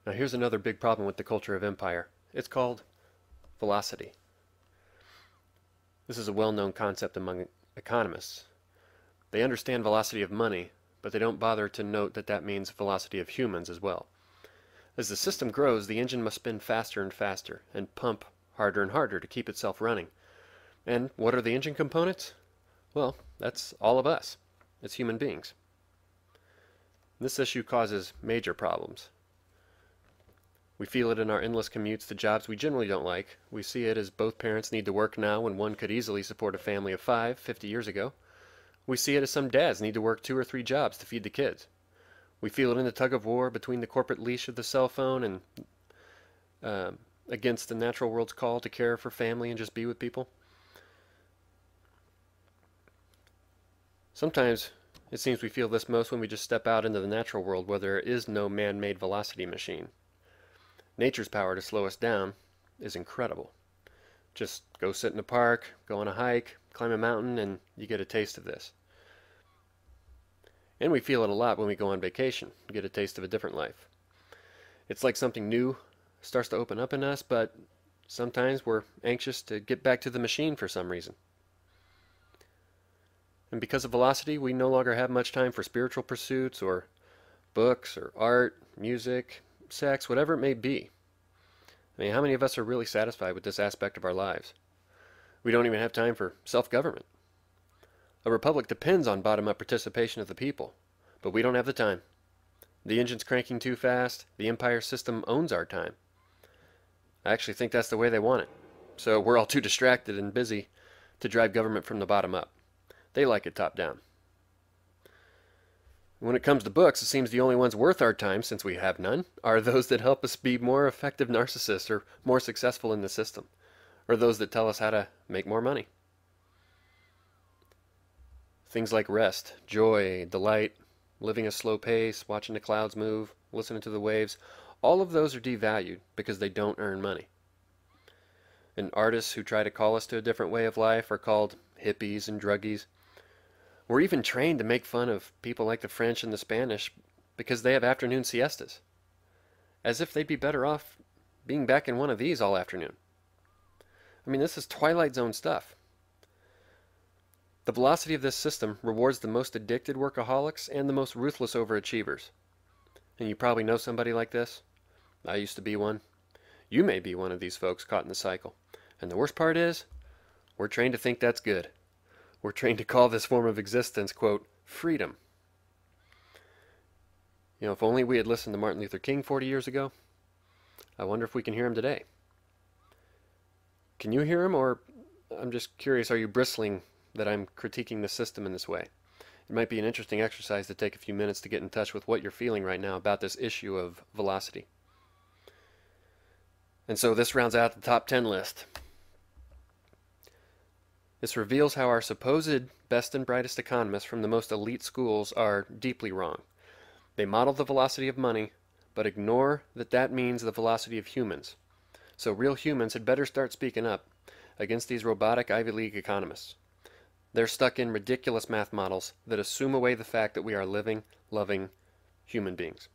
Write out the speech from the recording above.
Now here's another big problem with the culture of empire. It's called velocity. This is a well-known concept among economists. They understand velocity of money, but they don't bother to note that that means velocity of humans as well. As the system grows, the engine must spin faster and faster and pump harder and harder to keep itself running. And what are the engine components? Well, that's all of us. It's human beings. This issue causes major problems. We feel it in our endless commutes to jobs we generally don't like. We see it as both parents need to work now when one could easily support a family of 5 50 years ago. We see it as some dads need to work 2 or 3 jobs to feed the kids. We feel it in the tug of war between the corporate leash of the cell phone and against the natural world's call to care for family and just be with people. Sometimes it seems we feel this most when we just step out into the natural world where there is no man-made velocity machine. Nature's power to slow us down is incredible. Just go sit in a park, go on a hike, climb a mountain, and you get a taste of this. And we feel it a lot when we go on vacation, get a taste of a different life. It's like something new starts to open up in us, but sometimes we're anxious to get back to the machine for some reason. And because of velocity, we no longer have much time for spiritual pursuits or books or art, music, sex, whatever it may be. I mean, how many of us are really satisfied with this aspect of our lives? We don't even have time for self-government. A republic depends on bottom-up participation of the people, but we don't have the time. The engine's cranking too fast. The empire system owns our time. I actually think that's the way they want it. So we're all too distracted and busy to drive government from the bottom up. They like it top down. When it comes to books, it seems the only ones worth our time, since we have none, are those that help us be more effective narcissists or more successful in the system, or those that tell us how to make more money. Things like rest, joy, delight, living a slow pace, watching the clouds move, listening to the waves, all of those are devalued because they don't earn money. And artists who try to call us to a different way of life are called hippies and druggies. We're even trained to make fun of people like the French and the Spanish because they have afternoon siestas, as if they'd be better off being back in one of these all afternoon. I mean, this is Twilight Zone stuff. The velocity of this system rewards the most addicted workaholics and the most ruthless overachievers. And you probably know somebody like this. I used to be one. You may be one of these folks caught in the cycle. And the worst part is, we're trained to think that's good. We're trained to call this form of existence, quote, freedom. You know, if only we had listened to Martin Luther King 40 years ago, I wonder if we can hear him today. Can you hear him, or I'm just curious, are you bristling that I'm critiquing the system in this way? It might be an interesting exercise to take a few minutes to get in touch with what you're feeling right now about this issue of velocity. And so this rounds out the top 10 list. This reveals how our supposed best and brightest economists from the most elite schools are deeply wrong. They model the velocity of money, but ignore that that means the velocity of humans. So real humans had better start speaking up against these robotic Ivy League economists. They're stuck in ridiculous math models that assume away the fact that we are living, loving human beings.